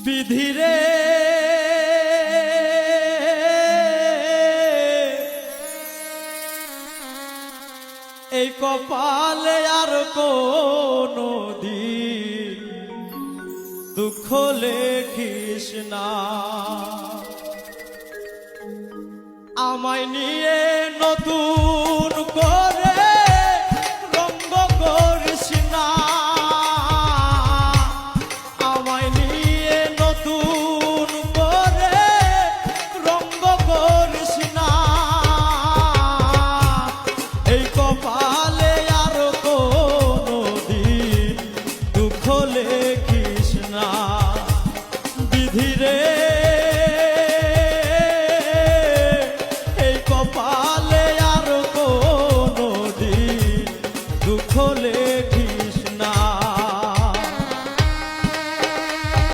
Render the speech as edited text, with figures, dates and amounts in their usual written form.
বিধিরে এই কপালে আর কোনো দিন দুঃখ লেখিস না। আমায় নিয়ে নতুন করে রঙ্গ করিস না। আমায় নিয়ে নতুন করে রঙ্গ করিস না। এই কপালে আর কোনো দিন দুঃখ লেখিস না। বিধিরে